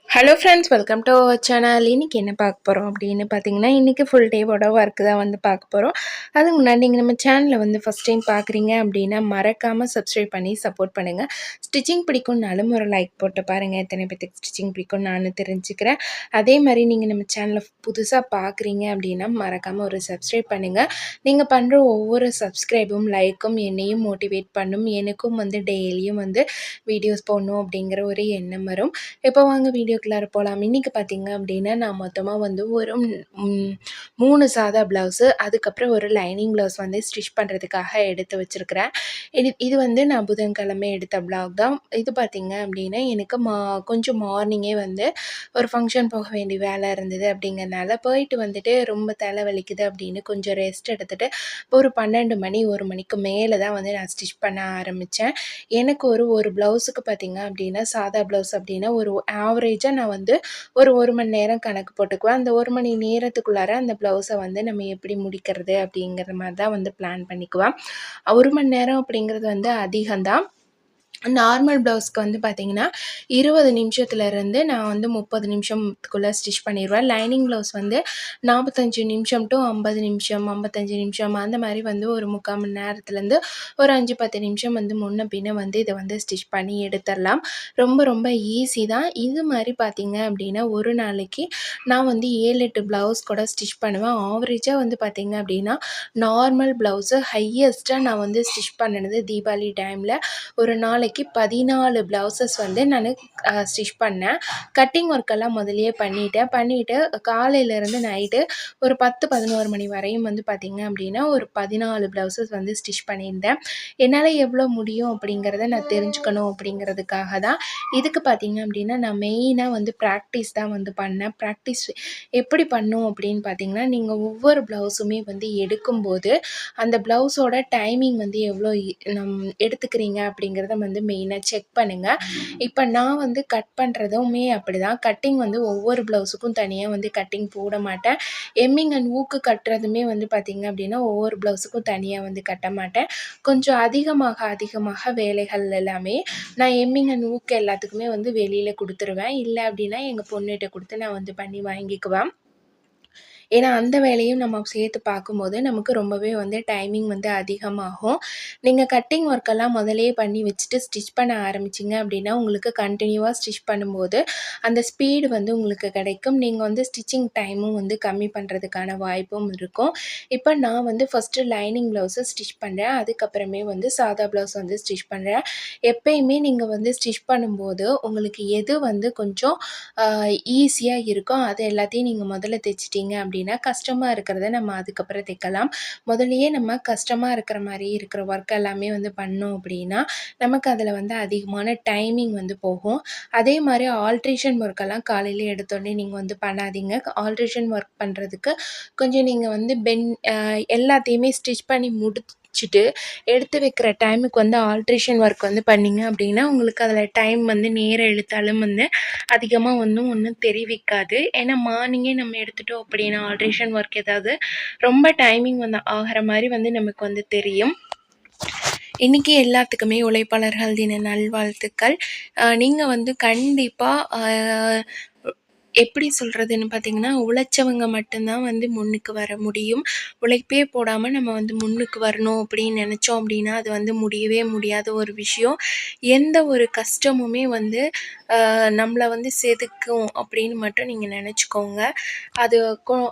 Hello friends, welcome to our channel. இன்றைக்கி என்ன பார்க்க போகிறோம் அப்படின்னு பார்த்தீங்கன்னா, இன்றைக்கி ஃபுல் டேவோட ஒர்க் தான் வந்து பார்க்க போகிறோம். அதுக்கு முன்னாடி நீங்கள் நம்ம சேனலில் வந்து ஃபஸ்ட் டைம் பார்க்குறீங்க அப்படின்னா மறக்காமல் சப்ஸ்கிரைப் பண்ணி சப்போர்ட் பண்ணுங்கள். ஸ்டிச்சிங் பிடிக்கும்னாலும் ஒரு லைக் போட்டு பாருங்கள். எத்தனை பேத்துக்கு ஸ்டிச்சிங் பிடிக்கும் நான் தெரிஞ்சுக்கிறேன். அதே மாதிரி நீங்கள் நம்ம சேனலை புதுசாக பார்க்குறீங்க அப்படின்னா மறக்காமல் ஒரு சப்ஸ்கிரைப் பண்ணுங்கள். நீங்கள் பண்ணுற ஒவ்வொரு சப்ஸ்கிரைபும் லைக்கும் என்னையும் மோட்டிவேட் பண்ணும். எனக்கும் வந்து டெய்லியும் வந்து வீடியோஸ் போடணும் அப்படிங்கிற ஒரு எண்ணம் வரும். இப்போ வாங்க வீடியோக்குள்ளார போகலாம். இன்றைக்கி பார்த்திங்க அப்படின்னா நான் மொத்தமாக வந்து ஒரு 3 சாதா ப்ளவுஸு, அதுக்கப்புறம் ஒரு லைனிங் ப்ளவுஸ் வந்து ஸ்டிச் பண்ணுறதுக்காக எடுத்து வச்சுருக்கிறேன். இது வந்து நான் புதன்கிழமை எடுத்த ப்ளாக் தான். இது பார்த்திங்க அப்படின்னா எனக்கு கொஞ்சம் மார்னிங்கே வந்து ஒரு ஃபங்க்ஷன் போக வேண்டிய வேலை இருந்தது. அப்படிங்கிறனால போயிட்டு வந்துட்டு ரொம்ப தலை வலிக்குது அப்படின்னு கொஞ்சம் ரெஸ்ட் எடுத்துகிட்டு ஒரு 12 மணி 1 மணிக்கு மேலே தான் வந்து நான் ஸ்டிச் பண்ண ஆரம்பித்தேன். எனக்கு ஒரு ப்ளவுஸுக்கு பார்த்திங்க அப்படின்னா சாதா ப்ளவுஸ் அப்படின்னா ஒரு ஆவரேஜாக நான் வந்து ஒரு 1 மணி நேரம் கணக்கு போட்டுக்குவேன். அந்த 1 மணி நேரத்துக்குள்ளார அந்த ப்ளவுஸை வந்து நம்ம எப்படி முடிக்கிறது அப்படிங்கிற மாதிரி தான் வந்து பிளான் பண்ணிக்குவேன். 1 மணி நேரம் அப்படிங்கிறது வந்து அதிகம்தான். நார்மல் ப்ளவுஸ்க்கு வந்து பார்த்திங்கன்னா 20 நிமிஷத்துலேருந்து நான் வந்து 30 நிமிஷத்துக்குள்ளே ஸ்டிச் பண்ணிடுவேன். லைனிங் ப்ளவுஸ் வந்து 45 நிமிஷம் டு 50 நிமிஷம் 55 நிமிஷம் அந்த மாதிரி வந்து ஒரு 3/4 மணி நேரத்துலேருந்து ஒரு 5-10 நிமிஷம் வந்து முன்ன பின்ன வந்து இதை வந்து ஸ்டிச் பண்ணி எடுத்துடலாம். ரொம்ப ரொம்ப ஈஸி தான். இது மாதிரி பார்த்திங்க அப்படின்னா ஒரு நாளைக்கு நான் வந்து 7-8 ப்ளவுஸ் கூட ஸ்டிச் பண்ணுவேன். ஆவரேஜாக வந்து பார்த்திங்க அப்படின்னா நார்மல் ப்ளவுஸு ஹையஸ்ட்டாக நான் வந்து ஸ்டிச் பண்ணினது தீபாவளி டைமில் ஒரு நாளைக்கு 14 ப்ளவுசஸ் வந்து நான் ஸ்டிச் பண்ணேன். கட்டிங் ஒர்க்கெல்லாம் முதலையே பண்ணிவிட்டு காலையிலேருந்து நைட்டு ஒரு 10-11 மணி வரையும் வந்து பார்த்திங்க அப்படின்னா ஒரு 14 ப்ளவுசஸ் வந்து ஸ்டிச் பண்ணியிருந்தேன். என்னால் எவ்வளோ முடியும் அப்படிங்கிறத நான் தெரிஞ்சுக்கணும் அப்படிங்கிறதுக்காக தான். இதுக்கு பார்த்திங்க அப்படின்னா நான் மெயினாக வந்து ப்ராக்டிஸ் தான் வந்து பண்ணேன். ப்ராக்டிஸ் எப்படி பண்ணும் அப்படின்னு பார்த்திங்கன்னா, நீங்கள் ஒவ்வொரு ப்ளவுஸுமே வந்து எடுக்கும்போது அந்த ப்ளவுஸோட டைமிங் வந்து எவ்வளோ எடுத்துக்கிறீங்க அப்படிங்கிறத வந்து மெயினாக செக் பண்ணுங்கள். இப்போ நான் வந்து கட் பண்ணுறதுமே அப்படி தான். கட்டிங் வந்து ஒவ்வொரு ப்ளவுஸுக்கும் தனியாக வந்து கட்டிங் போட மாட்டேன். எம்மிங் அண்ட் ஊக்கு கட்டுறதுமே வந்து பார்த்திங்க அப்படின்னா ஒவ்வொரு ப்ளவுஸுக்கும் தனியாக வந்து கட்ட மாட்டேன். கொஞ்சம் அதிகமாக வேலைகள் எல்லாமே நான் எம்மிங் அண்ட் ஊக்கு எல்லாத்துக்குமே வந்து வெளியில் கொடுத்துருவேன். இல்லை அப்படின்னா எங்கள் பொண்ணுகிட்ட கொடுத்து நான் வந்து பண்ணி வாங்கிக்குவேன். ஏன்னா அந்த வேலையும் நம்ம சேர்த்து பார்க்கும்போது நமக்கு ரொம்பவே வந்து டைமிங் வந்து அதிகமாகும். நீங்கள் கட்டிங் ஒர்க்கெல்லாம் முதலையே பண்ணி வச்சுட்டு ஸ்டிச் பண்ண ஆரம்பிச்சிங்க அப்படின்னா உங்களுக்கு கண்டினியூவாக ஸ்டிச் பண்ணும்போது அந்த ஸ்பீடு வந்து உங்களுக்கு கிடைக்கும். நீங்கள் வந்து ஸ்டிச்சிங் டைமும் வந்து கம்மி பண்ணுறதுக்கான வாய்ப்பும் இருக்கும். இப்போ நான் வந்து ஃபஸ்ட்டு லைனிங் ப்ளவுஸை ஸ்டிச் பண்ணுறேன். அதுக்கப்புறமே வந்து சாதா ப்ளவுஸ் வந்து ஸ்டிச் பண்ணுறேன். எப்பயுமே நீங்கள் வந்து ஸ்டிச் பண்ணும்போது உங்களுக்கு எது வந்து கொஞ்சம் ஈஸியாக இருக்கோ அது எல்லாத்தையும் நீங்கள் முதல்ல தைச்சிட்டிங்க அப்படின்னா கஷ்டமாக இருக்கிறத நம்ம அதுக்கப்புறம் தைக்கலாம். முதல்லையே நம்ம கஷ்டமாக இருக்கிற மாதிரி இருக்கிற ஒர்க் எல்லாமே வந்து பண்ணோம் அப்படின்னா நமக்கு அதில் வந்து அதிகமான டைமிங் வந்து போகும். அதே மாதிரி ஆல்ட்ரேஷன் ஒர்க்கெல்லாம் காலையில் எடுத்தோடனே நீங்கள் வந்து பண்ணாதீங்க. ஆல்ட்ரேஷன் ஒர்க் பண்ணுறதுக்கு கொஞ்சம் நீங்கள் வந்து எல்லாத்தையுமே ஸ்டிச் பண்ணி முடிச்சுட்டு எடுத்து வைக்கிற டைமுக்கு வந்து ஆல்ட்ரேஷன் ஒர்க் வந்து பண்ணிங்க அப்படின்னா உங்களுக்கு அதில் டைம் வந்து நேரம் இழுத்தாலும் வந்து அதிகமாக ஒன்றும் தெரிவிக்காது. ஏன்னா மார்னிங்கே நம்ம எடுத்துட்டோம் அப்படின்னா ஆல்ட்ரேஷன் ஒர்க் ஏதாவது ரொம்ப டைமிங் வந்து ஆகிற மாதிரி வந்து நமக்கு வந்து தெரியும். இன்றைக்கி எல்லாத்துக்குமே உழைப்பாளர்கள் தின நல்வாழ்த்துக்கள். நீங்கள் வந்து கண்டிப்பாக எப்படி சொல்கிறதுன்னு பார்த்திங்கன்னா உழைச்சவங்க மட்டும்தான் வந்து முன்னுக்கு வர முடியும். உழைப்பே போடாமல் நம்ம வந்து முன்னுக்கு வரணும் அப்படின்னு நினச்சோம் அப்படின்னா அது வந்து முடியவே முடியாத ஒரு விஷயம். எந்த ஒரு கஷ்டமுமே வந்து நம்மளை வந்து செதுக்கும் அப்படின்னு மட்டும் நீங்கள் நினச்சிக்கோங்க. அது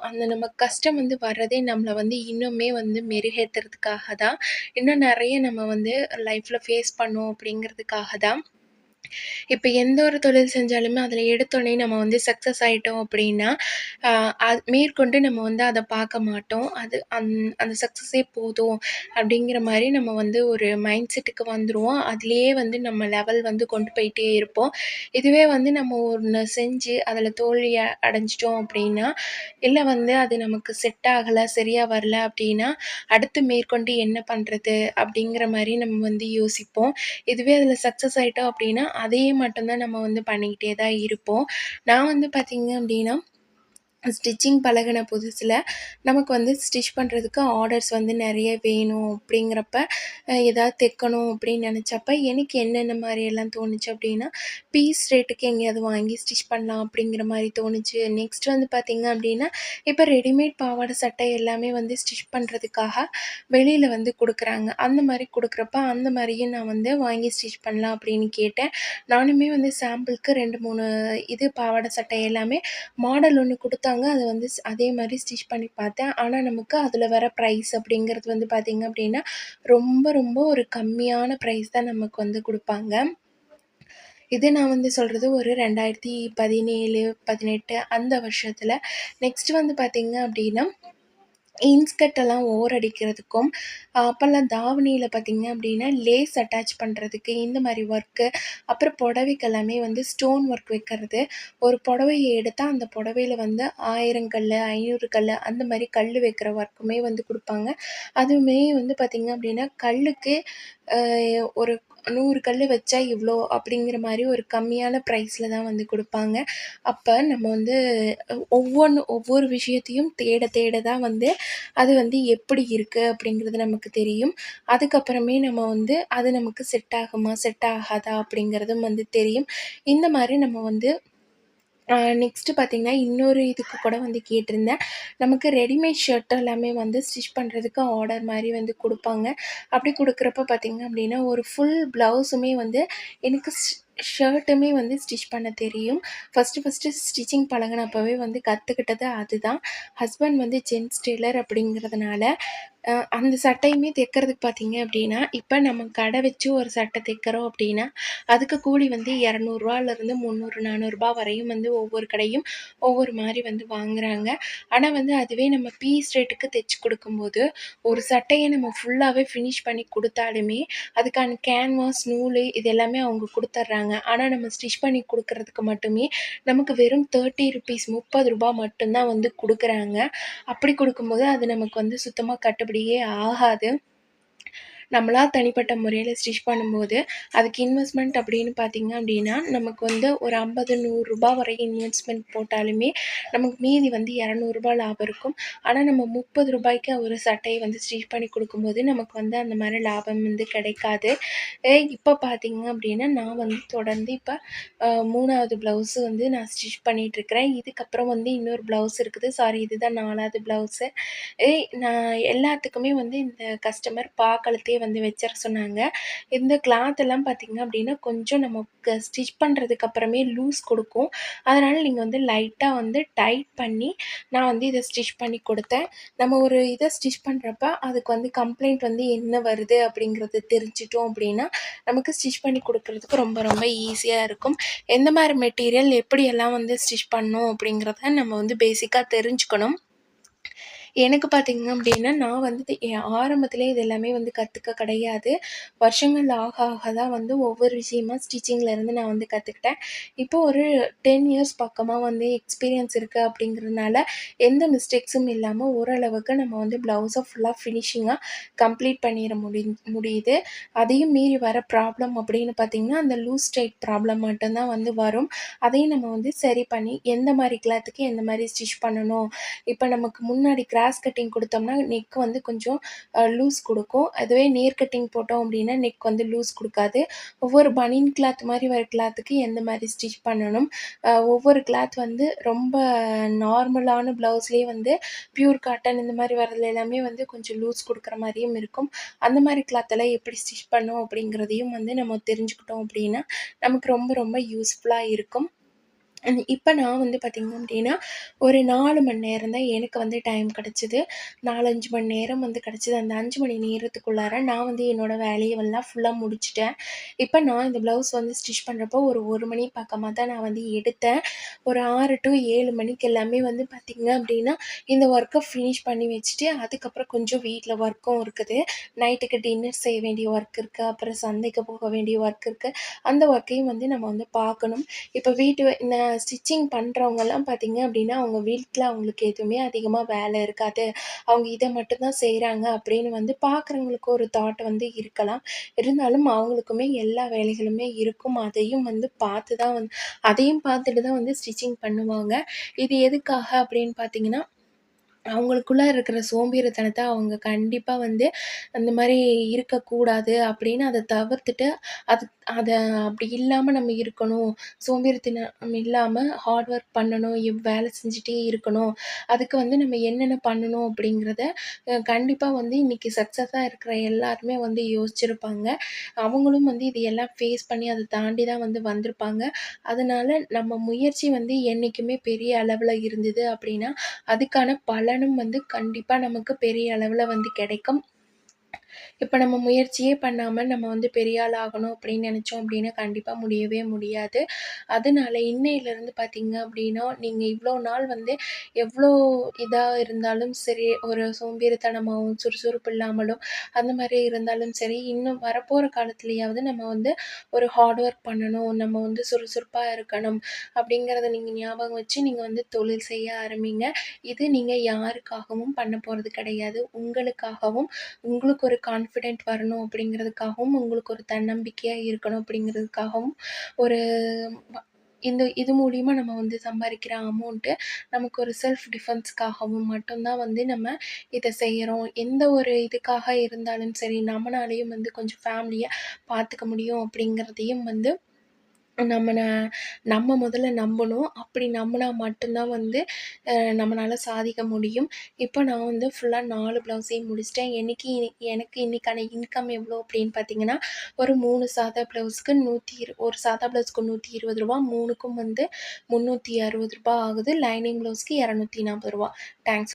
அந்த நம்ம கஷ்டம் வந்து வர்றதே நம்மளை வந்து இன்னுமே வந்து மெருகேற்றுறதுக்காக தான். இன்னும் நிறைய நம்ம வந்து லைஃப்பில் ஃபேஸ் பண்ணோம் அப்படிங்கிறதுக்காக தான். இப்போ எந்த ஒரு தொழில் செஞ்சாலுமே அதில் எடுத்தோடனே நம்ம வந்து சக்ஸஸ் ஆகிட்டோம் அப்படின்னா அது மேற்கொண்டு நம்ம வந்து அதை பார்க்க மாட்டோம். அது அந்த சக்ஸஸே போதும் அப்படிங்கிற மாதிரி நம்ம வந்து ஒரு மைண்ட் செட்டுக்கு வந்துடுவோம். அதுலேயே வந்து நம்ம லெவல் வந்து கொண்டு போயிட்டே இருப்போம். இதுவே வந்து நம்ம ஒன்று செஞ்சு அதில் தோல்வி அடைஞ்சிட்டோம் அப்படின்னா இல்லை வந்து அது நமக்கு செட் ஆகலை சரியாக வரல அப்படின்னா அடுத்து மேற்கொண்டு என்ன பண்ணுறது அப்படிங்கிற மாதிரி நம்ம வந்து யோசிப்போம். இதுவே அதில் சக்ஸஸ் ஆகிட்டோம் அப்படின்னா அதையே மட்டும்தான் நம்ம வந்து பண்ணிக்கிட்டே தான் இருப்போம். நான் வந்து பார்த்திங்க அப்படின்னா ஸ்டிச்சிங் பழகுன புதுசில நமக்கு வந்து ஸ்டிச் பண்ணுறதுக்கு ஆர்டர்ஸ் வந்து நிறைய வேணும் அப்படிங்கிறப்ப, ஏதாவது தைக்கணும் அப்படின்னு நெனச்சப்ப, எனக்கு என்னென்ன மாரியெல்லாம் தோணுச்சு அப்படின்னா, பீஸ் ரேட்டுக்கு எங்கேயாவது வாங்கி ஸ்டிச் பண்ணலாம் அப்படிங்கிற மாரி தோணுச்சு. நெக்ஸ்ட் வந்து பார்த்தீங்க அப்படின்னா, இப்போ ரெடிமேட் பாவாடை சட்டை எல்லாமே வந்து ஸ்டிச் பண்ணுறதுக்காக வெளியில வந்து குடுக்குறாங்க. அந்த மாரி குடுக்குறப்ப, அந்த மாரியும் நான் வந்து வாங்கி ஸ்டிச் பண்ணலாம் அப்படின்னு கேட்டேன். நானுமே வந்து சாம்பிளுக்கு 2, 3 இது பாவாடை சட்டை எல்லாமே மாடல் ஒண்ணு குடுத்தாங்க. அத வந்து அதே மாரி ஸ்டிச் பண்ணி பார்த்தேன். ஆனா, நமக்கு அதில வர ப்ரைஸ் அப்படிங்கிறது வந்து பார்த்தீங்க அப்படின்னா, ரொம்ப ரொம்ப ஒரு கம்மியான ப்ரைஸ் தான் நமக்கு வந்து குடுப்பாங்க. இது நான் வந்து சொல்றது ஒரு 2017, 18 அந்த வருஷத்தில. நெக்ஸ்ட் வந்து பார்த்தீங்க அப்படின்னா இன்ஸ்கர்ட்டெல்லாம் ஓரம் அடிக்கிறதுக்கும், அப்போல்லாம் தாவணியில பார்த்தீங்க அப்படின்னா, லேஸ் அட்டாச் பண்ணுறதுக்கு இந்த மாரி ஒர்க்கு, அப்புறம் புடவைக்கெல்லாமே வந்து ஸ்டோன் ஒர்க் வைக்கிறது. ஒரு புடவைய எடுத்தா, அந்த புடவையில வந்து 1000 கல்லு, 500 கல்லு அந்த மாரி கல்லு வைக்கிற ஒர்க்குமே வந்து குடுப்பாங்க. அதுவுமே வந்து பார்த்தீங்க அப்படின்னா, கல்லுக்கு அ ஒரு 100 கல்லு வச்சா இவ்ளோ அப்படிங்கிற மாரி ஒரு கம்மியான ப்ரைஸில தான் வந்து குடுப்பாங்க. அப்ப நம்ம வந்து ஒவ்வொரு விஷயத்தையும் தேட தேட தான் வந்து அது வந்து எப்படி இருக்கு அப்படிங்கிறது நமக்கு தெரியும். அதுக்கப்புறமே நம்ம வந்து அது நமக்கு செட் ஆகுமா, செட் ஆகாதா அப்படிங்கிறதும் வந்து தெரியும். இந்த மாரி நம்ம வந்து நெக்ஸ்ட்டு பார்த்தீங்கன்னா, இன்னொரு இதுக்கு கூட வந்து கேட்டிருந்தேன். நமக்கு ரெடிமேட் ஷர்ட் எல்லாமே வந்து ஸ்டிச் பண்ணுறதுக்கு ஆர்டர் மாரி வந்து குடுப்பாங்க. அப்படி குடுக்குறப்ப பார்த்தீங்க அப்படின்னா, ஒரு ஃபுல் ப்ளவுஸுமே வந்து எனக்கு ஷர்ட்டுமே வந்து ஸ்டிச் பண்ண தெரியும். ஃபஸ்ட்டு ஸ்டிச்சிங் பழகுனப்பவே வந்து கத்துக்கிட்டது அதுதான். ஹஸ்பண்ட் வந்து ஜென்ட்ஸ் டெய்லர் அப்படிங்கிறதுனால, அந்த சட்டையுமே தைக்கிறதுக்கு பார்த்தீங்க அப்படின்னா, இப்ப நம்ம கடை வச்சு ஒரு சட்டை தைக்கிறோம் அப்படின்னா, அதுக்கு கூலி வந்து ரூ. 200லேருந்து 300, 400 வரையும் வந்து ஒவ்வொரு கடையும் ஒவ்வொரு மாரி வந்து வாங்குறாங்க. ஆனா வந்து அதுவே நம்ம பீஸ் ரேட்டுக்கு தைச்சு குடுக்கும்போது, ஒரு சட்டைய நம்ம ஃபுல்லாவே ஃபினிஷ் பண்ணி குடுத்தாலுமே, அதுக்கான கேன்வாஸ், நூலு இது எல்லாமே அவங்க குடுத்துர்றாங்க. ஆனா நம்ம ஸ்டிச் பண்ணி குடுக்குறதுக்கு மட்டுமே நமக்கு வெறும் ரூ. 30 மட்டும் தான் வந்து குடுக்குறாங்க. அப்படி குடுக்கும்போது அது நமக்கு வந்து சுத்தமா கட்டுப்படியே ஆகாது. நம்மளா தனிப்பட்ட முறையில ஸ்டிச் பண்ணும்போது, அதுக்கு இன்வெஸ்ட்மெண்ட் அப்படின்னு பார்த்தீங்க அப்படின்னா, நமக்கு வந்து ஒரு ரூ. 50, ரூ. 100 வரையும் இன்வெஸ்ட்மெண்ட் போட்டாலுமே, நமக்கு மீதி வந்து ரூ. 200 லாபம் இருக்கும். ஆனா நம்ம ரூ. 30க்கு ஒரு சட்டைய வந்து ஸ்டிச் பண்ணி குடுக்கும்போது, நமக்கு வந்து அந்த மாரி லாபம் வந்து கிடைக்காது. இப்ப பார்த்தீங்க அப்படின்னா, நான் வந்து தொடர்ந்து இப்ப 3வது ப்ளவுஸு வந்து நான் ஸ்டிச் பண்ணிட்டுருக்கிறேன். இதுக்கப்புறம் வந்து இன்னொரு ப்ளவுஸ் இருக்குது. சாரி இதுதான் 4வது ப்ளவுஸு. நான் எல்லாத்துக்குமே வந்து இந்த கஸ்டமர் பாக்கழுத்தே வந்து வச்சிர சொன்னாங்க. இந்த கிளாத் எல்லாம் பார்த்தீங்க அப்படின்னா, கொஞ்சம் நமக்கு ஸ்டிச் பண்ணுறதுக்கு அப்புறமே லூஸ் குடுக்கும். அதனால நீங்க வந்து லைட்டா வந்து டைட் பண்ணி, நான் வந்து இத ஸ்டிச் பண்ணி குடுத்தேன். நம்ம ஒரு இத ஸ்டிச் பண்றப்ப, அதுக்கு வந்து கம்ப்ளைண்ட் வந்து என்ன வருது அப்படிங்கிறது தெரிஞ்சுட்டோம் அப்படின்னா, நமக்கு ஸ்டிச் பண்ணி குடுக்குறதுக்கு ரொம்ப ரொம்ப ஈஸியா இருக்கும். எந்த மாரி மெட்டீரியல் எப்படியெல்லாம் வந்து ஸ்டிச் பண்ணணும் அப்படிங்கிறத நம்ம வந்து பேசிக்கா தெரிஞ்சுக்கணும். எனக்கு பார்த்தீங்க அப்படின்னா, நான் வந்து ஆரம்பத்திலே இது எல்லாமே வந்து கத்துக்க கிடையாது. வருஷங்கள் ஆக ஆக தான் வந்து ஒவ்வொரு விஷயமா ஸ்டிச்சிங்லேருந்து நான் வந்து கத்துக்கிட்டேன். இப்போ ஒரு 10 இயர்ஸ் பக்கமா வந்து எக்ஸ்பீரியன்ஸ் இருக்கு அப்படிங்கிறதுனால, எந்த மிஸ்டேக்ஸும் இல்லாம ஓரளவுக்கு நம்ம வந்து ப்ளவுஸ ஃபுல்லா ஃபினிஷிங்கா கம்ப்ளீட் பண்ணிற முடியுது. அதையும் மீறி வர ப்ராப்ளம் அப்படின்னு பார்த்தீங்கன்னா, அந்த லூஸ் டைட் ப்ராப்ளம் மட்டும் தான் வந்து வரும். அதையும் நம்ம வந்து சரி பண்ணி, எந்த மாரி கிளாத்துக்கு எந்த மாரி ஸ்டிச் பண்ணணும். இப்ப நமக்கு முன்னாடி கிராஸ் கட்டிங் குடுத்தோம்னா, நெக் வந்து கொஞ்சம் லூஸ் குடுக்கும். அதுவே நேர் கட்டிங் போட்டோம் அப்டின்னா, நெக் வந்து லூஸ் குடுக்காது. ஒவ்வொரு பனியன் கிளாத் மாரி வர கிளாத்துக்கு எந்த மாரி ஸ்டிச் பண்ணணும். ஒவ்வொரு கிளாத் வந்து ரொம்ப நார்மலான ப்ளவுஸ்லயே வந்து பியூர் காட்டன் இந்த மாரி வரதுல எல்லாமே வந்து கொஞ்சம் லூஸ் குடுக்குற மாரியும் இருக்கும். அந்த மாரி கிளாத் எல்லாம் எப்படி ஸ்டிச் பண்ணணும் அப்படிங்கிறதையும் வந்து நம்ம தெரிஞ்சுக்கிட்டோம் அப்டின்னா, நமக்கு ரொம்ப ரொம்ப யூஸ்ஃபுல்லா இருக்கும். இப்ப நான் வந்து பார்த்தீங்க அப்டின்னா, ஒரு 4 மணி நேரம் தான் எனக்கு வந்து டைம் கிடைச்சது. 4, 5 மணி நேரம் வந்து கிடைச்சது. அந்த 5 மணி நேரத்துக்குள்ளார நான் வந்து என்னோட வேலையெல்லாம் ஃபுல்லா முடிச்சுட்டேன். இப்ப நான் இந்த ப்ளவுஸ் வந்து ஸ்டிச் பண்றப்போ ஒரு 1 மணி பக்கமா தான் நான் வந்து எடுத்தேன். ஒரு 6 டூ 7 மணிக்கு எல்லாமே வந்து பார்த்தீங்க அப்டின்னா, இந்த ஒர்க்க ஃபினிஷ் பண்ணி வச்சுட்டு, அதுக்கப்புறம் கொஞ்சம் வீட்ல ஒர்க்கும் இருக்குது. நைட்டுக்கு டின்னர் செய்ய வேண்டிய ஒர்க் இருக்கு. அப்புறம் சந்தைக்கு போக வேண்டிய ஒர்க் இருக்கு. அந்த ஒர்க்கையும் வந்து நம்ம வந்து பார்க்கணும். இப்ப இந்த ஸ்டிச்சிங் பண்றவங்கலாம் பார்த்தீங்க அப்டின்னா, அவங்க வீட்ல அவங்களுக்கு எதுவுமே அதிகமா வேலை இருக்காது. அவங்க இத மட்டும் தான் செய்றாங்க அப்படின்னு வந்து பார்க்குறவங்களுக்கு ஒரு தாட் வந்து இருக்கலாம். இருந்தாலும் அவங்களுக்குமே எல்லா வேலைகளுமே இருக்கும். அதையும் வந்து பார்த்து தான் அதையும் பார்த்துட்டு தான் வந்து ஸ்டிச் ஸ்டிச்சிங் பண்ணுவாங்க. இது எதுக்காக அப்படின்னு பார்த்தீங்கன்னா, அவங்களுக்குள்ள இருக்கிற சோம்பேறித்தனத்த அவங்க கண்டிப்பா வந்து அந்த மாரி இருக்கக்கூடாது அப்படின்னு அத தவிர்த்துட்டு, அது அத அப்படி இல்லாம நம்ம இருக்கணும். சோம்பேறித்தனம் இல்லாம ஹார்ட் ஒர்க் பண்ணணும். வேலை செஞ்சுட்டே இருக்கணும். அதுக்கு வந்து நம்ம என்னென்ன பண்ணணும் அப்படிங்கிறத கண்டிப்பா வந்து இன்னைக்கு சக்சஸா இருக்கிற எல்லாருமே வந்து யோசிச்சிருப்பாங்க. அவங்களும் வந்து இதையெல்லாம் ஃபேஸ் பண்ணி அத தாண்டி தான் வந்து வந்திருப்பாங்க. அதனால நம்ம முயற்சி வந்து என்னைக்குமே பெரிய அளவுல இருந்தது அப்படின்னா, அதுக்கான பலனும் வந்து கண்டிப்பா நமக்கு பெரிய அளவுல வந்து கிடைக்கும். இப்ப நம்ம முயற்சியே பண்ணாம நம்ம வந்து பெரிய ஆள் ஆகணும் அப்படின்னு நெனைச்சோம் அப்படின்னா, கண்டிப்பா முடியவே முடியாது. அதனால இன்னையிலிருந்து பார்த்தீங்க அப்படின்னா, நீங்க இவ்வளோ நாள் வந்து எவ்வளோ இதா இருந்தாலும் சரி, ஒரு சோம்பேறித்தனமாவும், சுறுசுறுப்பு இல்லாமலும் அந்த மாரி இருந்தாலும் சரி, இன்னும் வரப்போற காலத்துலயாவது நம்ம வந்து ஒரு ஹார்ட் ஒர்க் பண்ணணும். நம்ம வந்து சுறுசுறுப்பா இருக்கணும். அப்படிங்கிறத நீங்க ஞாபகம் வச்சு நீங்க வந்து தொழில் செய்ய ஆரம்பிங்க. இது நீங்க யாருக்காகவும் பண்ண போறது கிடையாது. உங்களுக்காகவும், உங்களுக்கு ஒரு கான்ஃபிடென்ட் வரணும் அப்படிங்கிறதுக்காகவும், உங்களுக்கு ஒரு தன்னம்பிக்கையா இருக்கணும் அப்படிங்கிறதுக்காகவும், ஒரு ம இது மூலியமா நம்ம வந்து சம்பாரிக்கிற அமௌண்ட்டு, நமக்கு ஒரு செல்ஃப் டிஃபென்ஸ்க்காகவும் மட்டும் தான் வந்து நம்ம இத செய்றோம். எந்த ஒரு இதுக்காக இருந்தாலும் சரி, நம்மனாலயும் வந்து கொஞ்சம் ஃபேமிலிய பார்த்துக்க முடியும் அப்படிங்கிறதையும் வந்து நம்மன நம்ம முதல்ல நம்பணும். அப்படி நம்புனா மட்டும் தான் வந்து நம்மனால சாதிக்க முடியும். இப்போ நான் வந்து ஃபுல்லா 4 ப்ளவுஸையும் முடிச்சுட்டேன். எனக்கு இன்னைக்கான இன்கம் எவ்வளோ அப்படின்னு பார்த்தீங்கன்னா, ஒரு 3 சாதா ப்ளவுஸ்க்கு ஒரு சாதா ப்ளவுஸ்க்கு ரூ. 120 3க்கும் வந்து ரூ. 360 ஆகுது. லைனிங் ப்ளவுஸ்க்கு ரூ. 240. தேங்க்ஸ்.